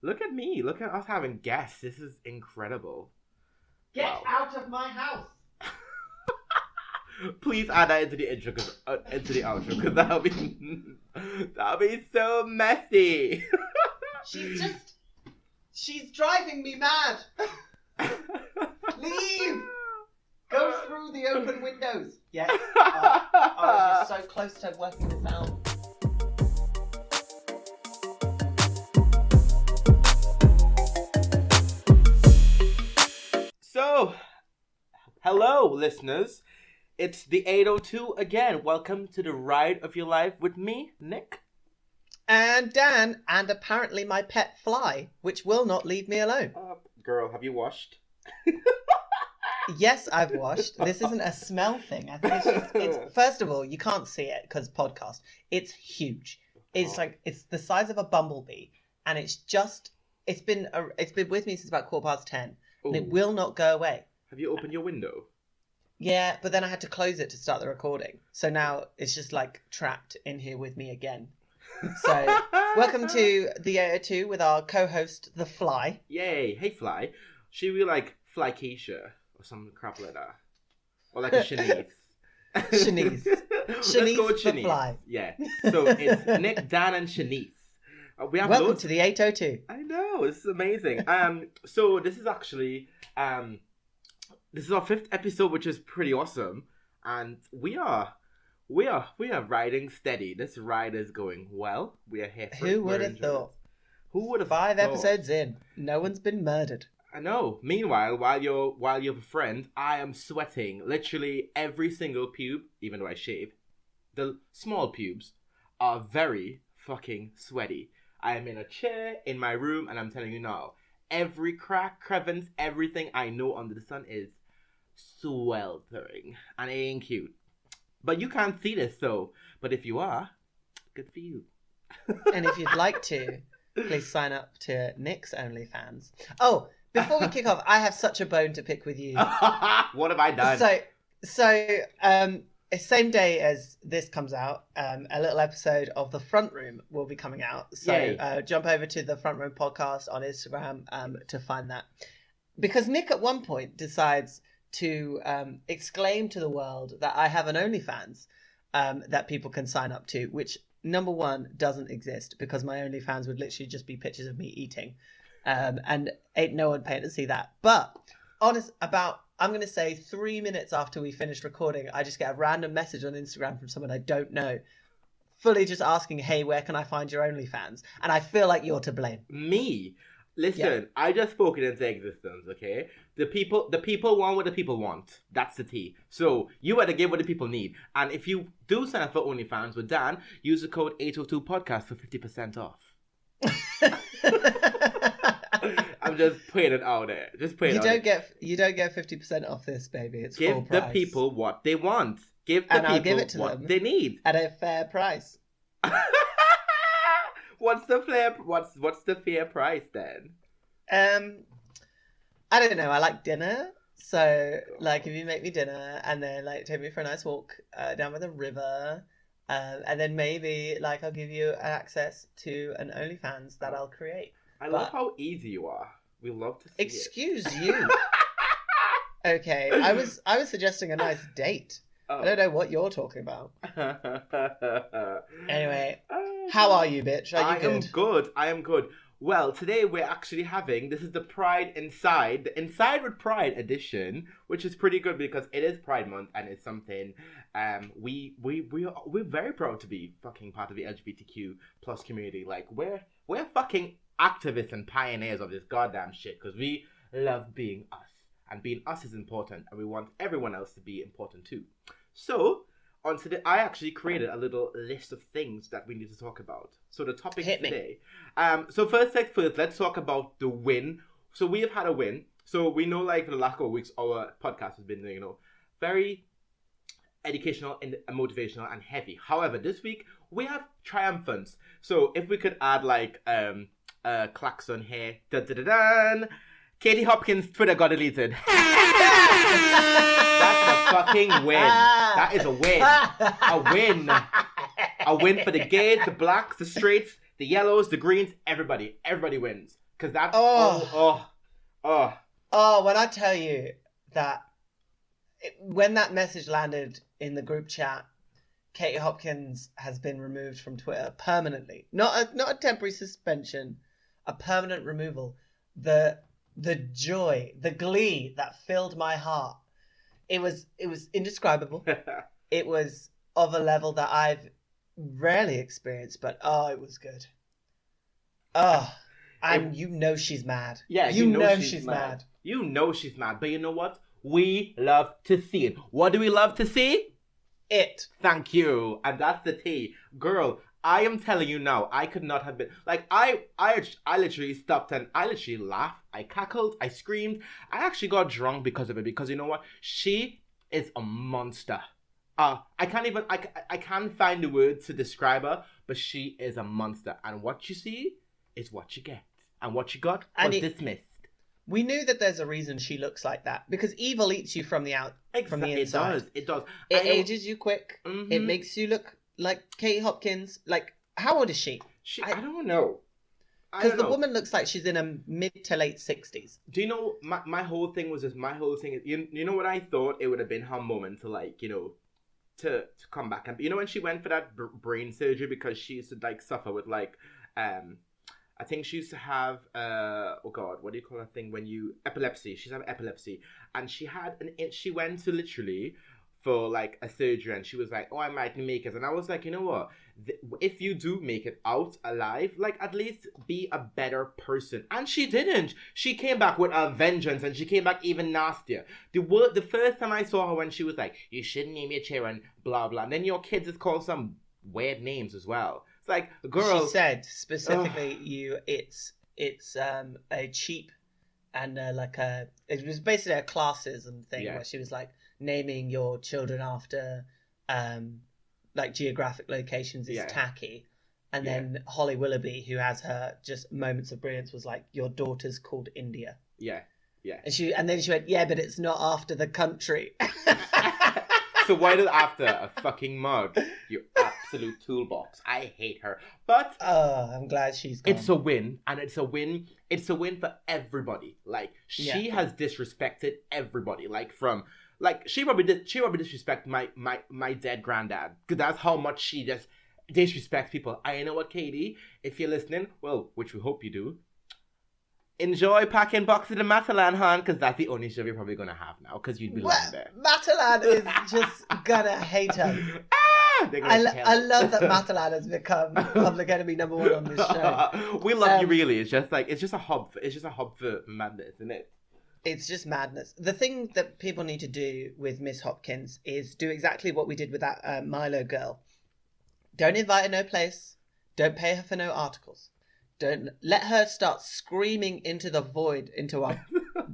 Look at me. Look at us having guests. This is incredible. Get Wow. out of my house. Please add that into the intro, into the outro, because that'll be so messy. She's driving me mad. Leave. Go through the open windows. Yes. You're so close to working this out. So, hello, listeners. It's the 802 again. Welcome to the ride of your life with me, Nick. And Dan, and apparently my pet fly, which will not leave me alone. Girl, have you washed? Yes, I've washed. This isn't a smell thing. I think it's first of all, you can't see it because podcast. It's huge. It's it's the size of a bumblebee, and it's been with me since about 10:15, and it will not go away. Have you opened your window? Yeah, but then I had to close it to start the recording. So now it's just like trapped in here with me again. So welcome to the 802 with our co-host, The Fly. Yay. Hey, Fly. Should we like Fly Keisha or some crap like that? Or like a Shanice? Shanice. Let's go with The Shanice. Fly. Yeah. So it's Nick, Dan, and Shanice. Welcome to the 802. I know, this is amazing. So this is actually this is our 5th episode, which is pretty awesome, and we are riding steady. This ride is going well. We are here for Who would have thought? Who would have 5 thought? episodes in, no one's been murdered. I know. Meanwhile, while you have a friend, I am sweating. Literally every single pube, even though I shave, the small pubes are very fucking sweaty. I am in a chair in my room, and I'm telling you now, every crack, crevice, everything I know under the sun is sweltering, and it ain't cute. But you can't see this, though. But if you are, good for you. And if you'd like to, please sign up to Nick's OnlyFans. Oh, before we kick off, I have such a bone to pick with you. What have I done? Same day as this comes out, a little episode of The Front Room will be coming out. So jump over to the Front Room podcast on Instagram to find that. Because Nick at one point decides to exclaim to the world that I have an OnlyFans that people can sign up to, which, number one, doesn't exist because my OnlyFans would literally just be pictures of me eating. And ain't no one paying to see that. But I'm going to say 3 minutes after we finished recording, I just get a random message on Instagram from someone I don't know, fully just asking, hey, where can I find your OnlyFans? And I feel like you're to blame. Me? Listen, I just spoke it into existence, okay? The people want what the people want. That's the tea. So you better give what the people need. And if you do sign up for OnlyFans with Dan, use the code 802podcast for 50% off. I'm just putting it out there. You don't get 50% off this, baby. It's full price. Give the people what they want. I'll give it to them they need at a fair price. What's the fair price then? I don't know. I like dinner, so like if you make me dinner and then like take me for a nice walk down by the river, and then maybe like I'll give you access to an OnlyFans that I'll create. I love how easy you are. We love to see Excuse you. Okay, I was suggesting a nice date. Oh. I don't know what you're talking about. Anyway, how are you, bitch? Are you good? I am good. Well, today we're actually this is the Pride Inside, the Inside with Pride edition, which is pretty good because it is Pride Month and it's something we're very proud to be fucking part of the LGBTQ plus community. Like we're fucking activists and pioneers of this goddamn shit because we love being us, and being us is important, and we want everyone else to be important too. So I actually created a little list of things that we need to talk about. So the topic today. So first things first, let's talk about the win. So we have had a win. So we know, like, for the last couple of weeks, our podcast has been, very educational and motivational and heavy. However, this week we have triumphants. So if we could add like a klaxon here, dun, dun, dun, dun. Katie Hopkins' Twitter got deleted. That's a fucking win. That is a win. A win. A win for the gays, the blacks, the straights, the yellows, the greens, everybody. Everybody wins. Because that... Oh. Oh. Oh, when I tell you that when that message landed in the group chat, Katie Hopkins has been removed from Twitter permanently. Not a temporary suspension, a permanent removal. The joy, the glee that filled my heart. It was indescribable. It was of a level that I've rarely experienced, but it was good. And you know she's mad. Yeah, you know she's mad. You know she's mad, but you know what? We love to see it. What do we love to see? It. Thank you. And that's the tea. Girl, I am telling you now, I could not have been... Like, I literally stopped and I literally laughed. I cackled. I screamed. I actually got drunk because of it. Because you know what? She is a monster. I can't find the words to describe her, but she is a monster. And what you see is what you get. And what you got was dismissed. We knew that there's a reason she looks like that. Because evil eats you from the from the inside. It does. It ages you quick. Mm-hmm. It makes you look like Katie Hopkins. Like, how old is she? I don't know. Because the woman looks like she's in her mid to late 60s. Do you know, my whole thing was this, you know what I thought? It would have been her moment to, like, you know, to come back. And you know when she went for that brain surgery because she used to, like, suffer with, like, I think she used to have, what do you call that thing when you, epilepsy. She's had epilepsy. And she went to literally for like a surgery and she was like, I might make it. And I was like, you know what? If you do make it out alive, like at least be a better person. And she didn't. She came back with a vengeance and she came back even nastier. The first time I saw her when she was like, you shouldn't name your children, blah, blah. And then your kids is called some weird names as well. It's like, girl. She said specifically, it's a cheap and it was basically a classism thing where she was like naming your children after like geographic locations is tacky. And then Holly Willoughby, who has her just moments of brilliance, was like, your daughter's called India. Yeah. And then she went, yeah, but it's not after the country. So why did after a fucking mug? You absolute toolbox. I hate her. But I'm glad she's gone. It's a win, and it's a win. It's a win for everybody. Like she has disrespected everybody. Like she probably disrespect my dead granddad because that's how much she just disrespects people. I know what, Katie, if you're listening, well, which we hope you do. Enjoy packing boxes in Matalan, hon, because that's the only show you're probably going to have now, because you'd be lying there. Matalan is just going to hate us. I love that Matalan has become public enemy number one on this show. We love you, really. It's just a hub for madness, isn't it? It's just madness. The thing that people need to do with Miss Hopkins is do exactly what we did with that Milo girl. Don't invite her no place. Don't pay her for no articles. Don't let her start screaming into the void, into our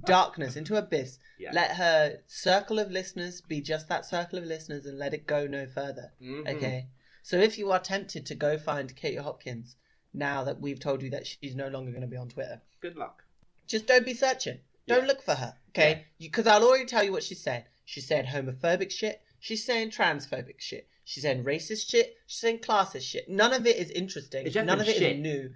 darkness, into abyss. Yeah. Let her circle of listeners be just that circle of listeners and let it go no further. Mm-hmm. Okay? So if you are tempted to go find Katie Hopkins now that we've told you that she's no longer going to be on Twitter, good luck. Just don't be searching. Don't look for her. Okay? Because I'll already tell you what she said. She said homophobic shit. She's saying transphobic shit. She's saying racist shit. She's saying classist shit. None of it is interesting. None of it is new.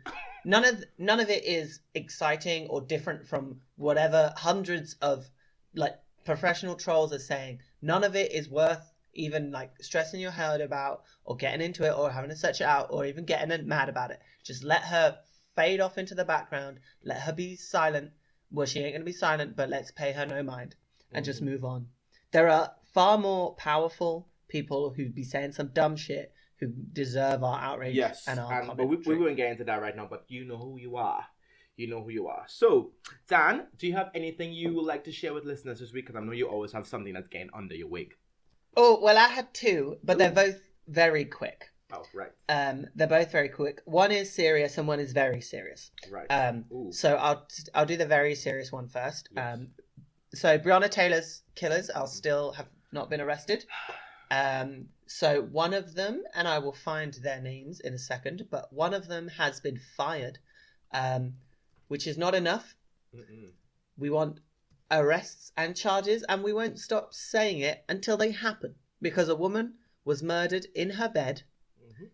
None of it is exciting or different from whatever hundreds of like professional trolls are saying. None of it is worth even like stressing your head about or getting into it or having to search it out or even getting mad about it. Just let her fade off into the background. Let her be silent. Well, she ain't going to be silent, but let's pay her no mind and just move on. There are far more powerful people who'd be saying some dumb shit who deserve our outrage and our commentary. But we won't get into that right now, but you know who you are. You know who you are. So, Dan, do you have anything you would like to share with listeners this week? Because I know you always have something that's getting under your wig. Oh, well, I had two, but they're both very quick. Oh, right. They're both very quick. One is serious and one is very serious. Right. So I'll do the very serious one first. Yes. So Breonna Taylor's killers are still have not been arrested. So one of them, and I will find their names in a second, but one of them has been fired, which is not enough. Mm-mm. We want arrests and charges, and we won't stop saying it until they happen, because a woman was murdered in her bed. Mm-hmm.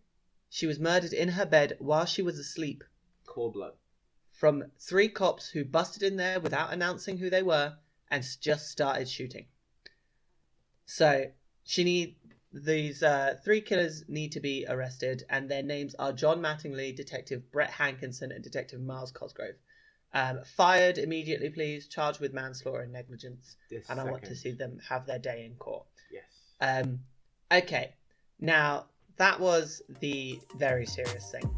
She was murdered in her bed while she was asleep. Cold blood. from 3 cops who busted in there without announcing who they were and just started shooting. So these 3 killers need to be arrested, and their names are John Mattingly, Detective Brett Hankinson, and Detective Miles Cosgrove. Fired immediately, please. Charged with manslaughter and negligence. I want to see them have their day in court. Yes. Okay. Now, that was the very serious thing.